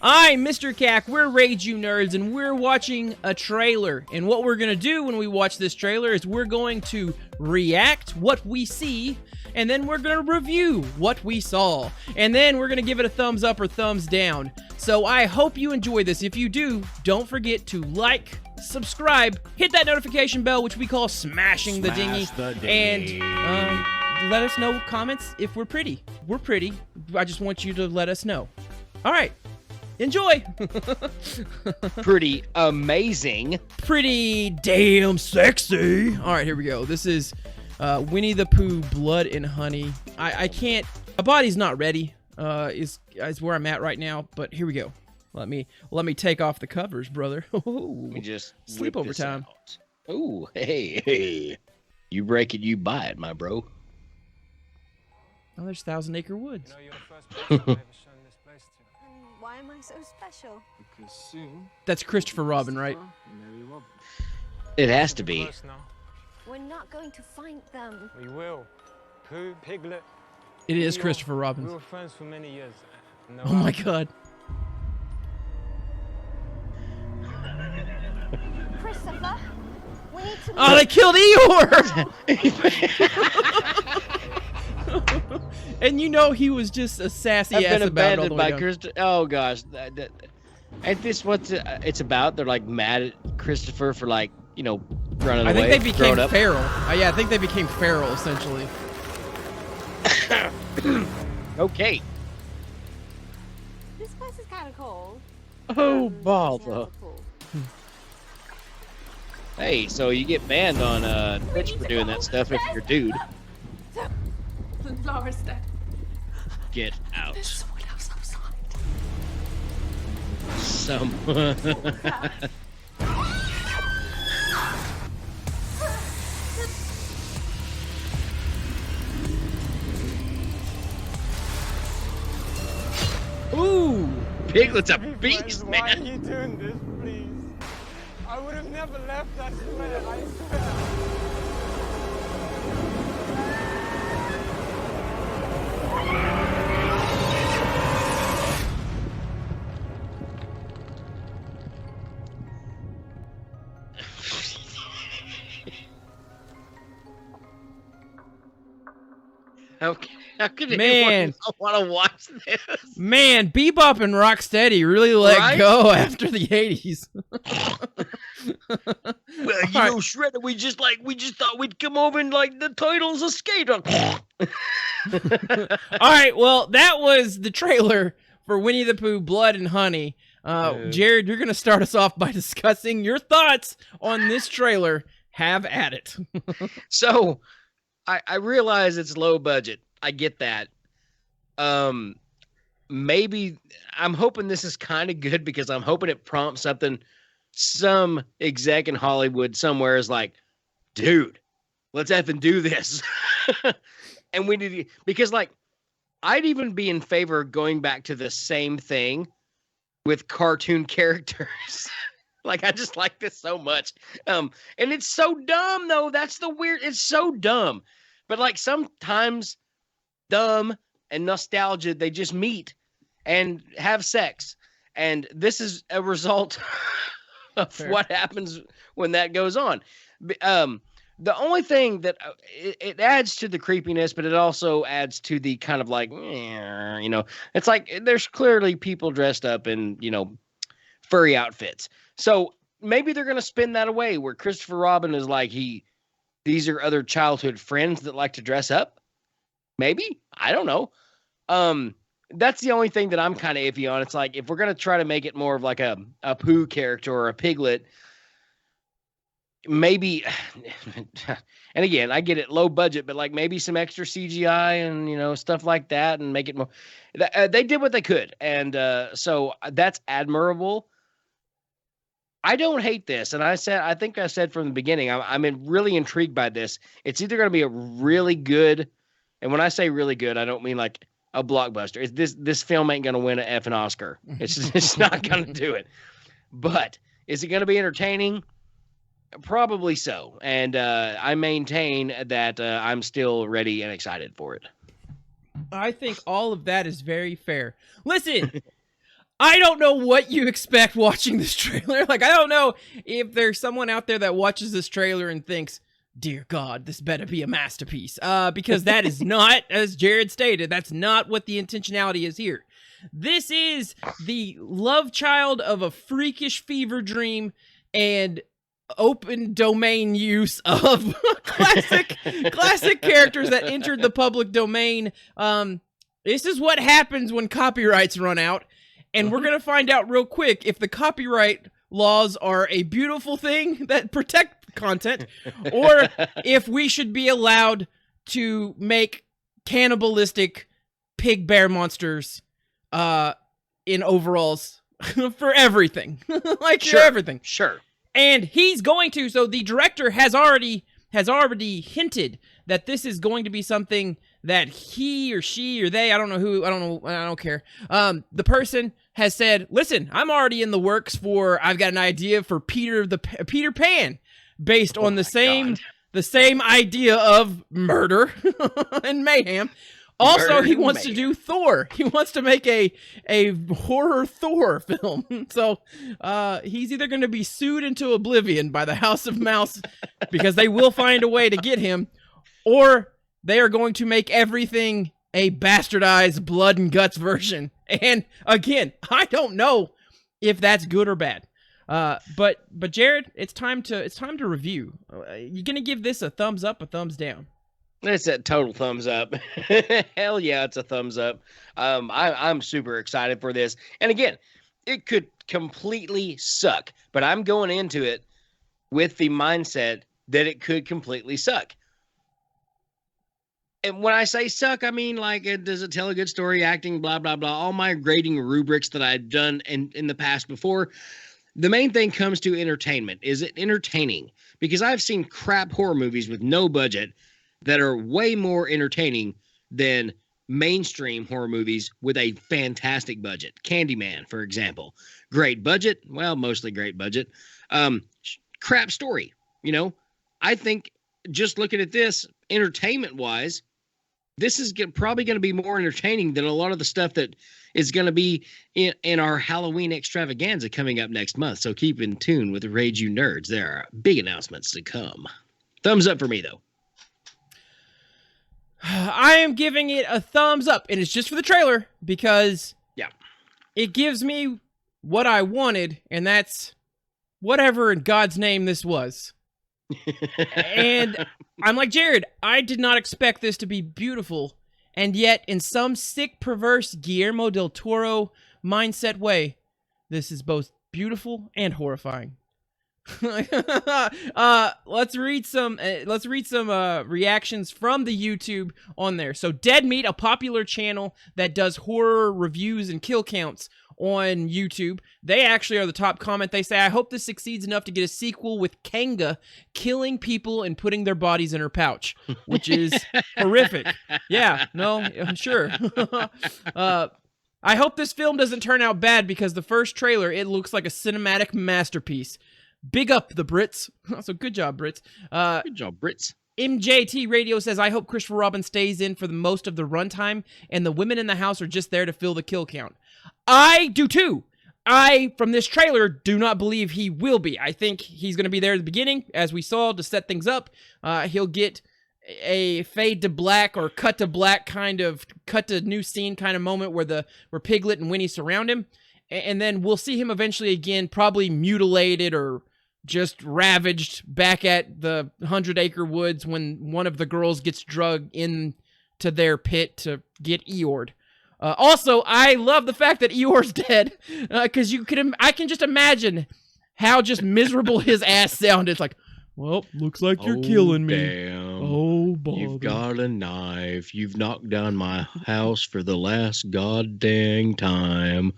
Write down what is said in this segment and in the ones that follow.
I'm Mr. CAC, we're Rage You Nerds, and we're watching a trailer. And what we're going to do when we watch this trailer is we're going to react what we see, and then we're going to review what we saw. And then we're going to give it a thumbs up or thumbs down. So I hope you enjoy this. If you do, don't forget to like, subscribe, hit that notification bell, which we call smashing the dinghy, and let us know comments if we're pretty. We're pretty. I just want you to let us know. All right. Enjoy! Pretty amazing. Pretty damn sexy. All right, here we go. This is Winnie-the-Pooh, Blood and Honey. I can't, my body's not ready, is where I'm at right now, but here we go. Let me take off the covers, brother. Let me just sleepover time. Oh, hey. You break it, you buy it, my bro. Oh, there's 1,000 Acre Woods. You know, you're the first person I've ever shown this place to. Why am I so special? Because soon... That's Christopher Robin, right? Mary Robin. It has to be. Close now. We're not going to find them. We will. Pooh, Piglet. It is we Christopher We Robin. were friends for many years. No, Oh my god. Christopher, we need to... Oh, they killed Eeyore! And you know he was just a sassy I've ass been about it all the abandoned way by down. Christopher. Oh gosh, ain't this what it's about? They're like mad at Christopher for like running away. I think they became growing up. feral. Yeah, I think they became feral essentially. Okay. This place is kind of cold. Oh bother. Hey, so you get banned on Twitch for doing that stuff if you're a dude. Laura's dead. Get out. There's someone else outside. Ooh! Piglet's a Friends, beast, why are man. you doing this, please? I would have never left, I swear, I swear. How could Man. anyone want to watch this? Man, Bebop and Rocksteady really let Right? go after the 80s. Well, you know, Shredder, we just thought we'd come over and like the title's a skater. All right, well, that was the trailer for Winnie-the-Pooh, Blood and Honey. Jared, you're going to start us off by discussing your thoughts on this trailer. Have at it. So, I realize it's low budget. I get that. Maybe I'm hoping this is kind of good because I'm hoping it prompts something. Some exec in Hollywood somewhere is like, dude, let's effing do this. And we need to, because like, I'd even be in favor of going back to the same thing with cartoon characters. Like, I just like this so much. And it's so dumb though. That's the weird, it's so dumb. But like sometimes dumb and nostalgia, they just meet and have sex. And this is a result of Fair. what happens when that goes on. The only thing that it adds to the creepiness, but it also adds to the kind of like, it's like there's clearly people dressed up in, furry outfits. So maybe they're going to spin that away where Christopher Robin is like, these are other childhood friends that like to dress up. Maybe, I don't know. That's the only thing that I'm kind of iffy on. It's like, if we're going to try to make it more of like a Pooh character or a Piglet, maybe, and again, I get it, low budget, but like maybe some extra CGI and, stuff like that and make it more, they did what they could. And so that's admirable. I don't hate this. And I think I said from the beginning, I'm really intrigued by this. It's either going to be a really good, and when I say really good, I don't mean like a blockbuster. This film ain't going to win an effing Oscar. It's not going to do it. But is it going to be entertaining? Probably so. And I maintain that I'm still ready and excited for it. I think all of that is very fair. Listen, I don't know what you expect watching this trailer. Like, I don't know if there's someone out there that watches this trailer and thinks, dear God, this better be a masterpiece. Because that is not, as Jared stated, that's not what the intentionality is here. This is the love child of a freakish fever dream and open domain use of classic characters that entered the public domain. This is what happens when copyrights run out. And we're going to find out real quick if the copyright laws are a beautiful thing that protect content, or if we should be allowed to make cannibalistic pig bear monsters in overalls for everything. Like, Sure. for everything. Sure. And he's going to, so the director has already hinted that this is going to be something that he or she or they, I don't care. The person has said, listen, I'm already in the works for, I've got an idea for Peter Pan, based on the same idea of murder and mayhem. Also, he wants to do Thor. He wants to make a horror Thor film. So he's either going to be sued into oblivion by the House of Mouse because they will find a way to get him, or they are going to make everything a bastardized blood and guts version. And again, I don't know if that's good or bad. But Jared, it's time to review. You gonna give this a thumbs up, a thumbs down? It's a total thumbs up. Hell yeah, it's a thumbs up. I'm super excited for this. And again, it could completely suck, but I'm going into it with the mindset that it could completely suck. And when I say suck, I mean, like, does it tell a good story, acting, blah, blah, blah, all my grading rubrics that I've done in the past before. The main thing comes to entertainment. Is it entertaining? Because I've seen crap horror movies with no budget that are way more entertaining than mainstream horror movies with a fantastic budget. Candyman, for example. Great budget. Well, mostly great budget. Crap story. You know, I think just looking at this, entertainment-wise, this is probably going to be more entertaining than a lot of the stuff that is going to be in our Halloween extravaganza coming up next month. So keep in tune with Rage You Nerds. There are big announcements to come. Thumbs up for me, though. I am giving it a thumbs up, and it's just for the trailer because it gives me what I wanted, and that's whatever in God's name this was. And I'm like, Jared, I did not expect this to be beautiful, and yet in some sick, perverse Guillermo del Toro mindset way, this is both beautiful and horrifying. Let's read some reactions from the YouTube on there. So Dead Meat, a popular channel that does horror reviews and kill counts on YouTube, they actually are the top comment. They say, I hope this succeeds enough to get a sequel with Kanga killing people and putting their bodies in her pouch, which is horrific. Yeah, no, sure. I hope this film doesn't turn out bad because the first trailer, it looks like a cinematic masterpiece. Big up the Brits. So good job, Brits. Good job, Brits. MJT Radio says, I hope Christopher Robin stays in for the most of the runtime and the women in the house are just there to fill the kill count. I do too. I, from this trailer, do not believe he will be. I think he's going to be there at the beginning, as we saw, to set things up. He'll get a fade to black or cut to black kind of, cut to new scene kind of moment where Piglet and Winnie surround him. And then we'll see him eventually again, probably mutilated or just ravaged back at the 100 Acre Woods when one of the girls gets drugged into their pit to get Eeyored. Also, I love the fact that Eeyore's dead, because I can just imagine how just miserable his ass sounded. It's like, well, looks like you're killing me. Damn. Oh, bother. You've got a knife. You've knocked down my house for the last goddamn time,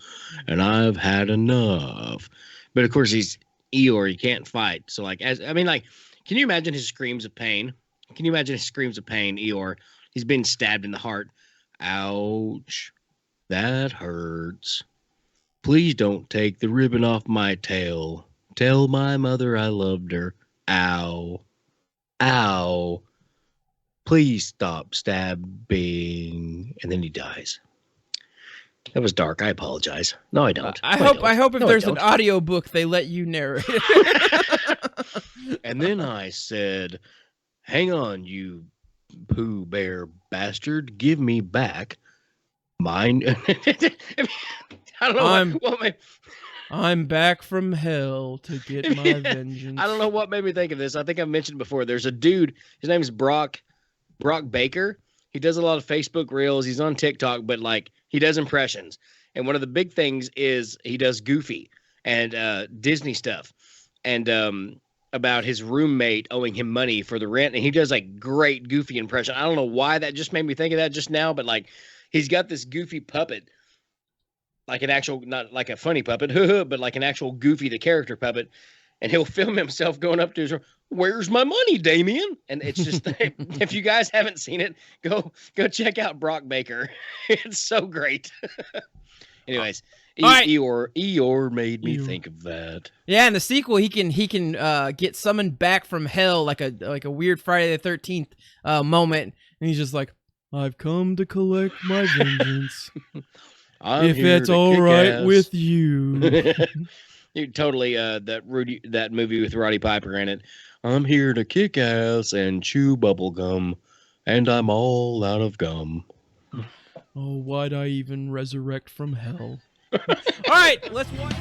and I've had enough. But of course, he's Eeyore. He can't fight. So, like, can you imagine his screams of pain? Can you imagine his screams of pain, Eeyore? He's been stabbed in the heart. Ouch. That hurts. Please don't take the ribbon off my tail. Tell my mother I loved her. Ow. Ow. Please stop stabbing. And then he dies. That was dark. I apologize. No, I don't. I No, hope if No, I there's an don't. audio book, they let you narrate. And then I said, "Hang on, you Pooh Bear bastard! Give me back mine." I don't know I'm back from hell to get my vengeance. I don't know what made me think of this. I think I've mentioned before. There's a dude. His name is Brock Baker. He does a lot of Facebook reels. He's on TikTok, but like he does impressions. And one of the big things is he does Goofy and Disney stuff, and about his roommate owing him money for the rent. And he does like great Goofy impression. I don't know why that just made me think of that just now, but like he's got this Goofy puppet, like an actual, not like a funny puppet, but like an actual Goofy the character puppet. And he'll film himself going up to his room. "Where's my money, Damien?" And it's just, if you guys haven't seen it, go check out Brock Baker. It's so great. Anyways, All right. Eeyore made me Eeyore. think of that. Yeah, in the sequel, he can get summoned back from hell like a weird Friday the 13th moment, and he's just like, "I've come to collect my vengeance. I'm if here it's to all kick right ass." with you." You totally that movie with Roddy Piper in it. "I'm here to kick ass and chew bubble gum, and I'm all out of gum." Oh, why'd I even resurrect from hell? All right, let's watch.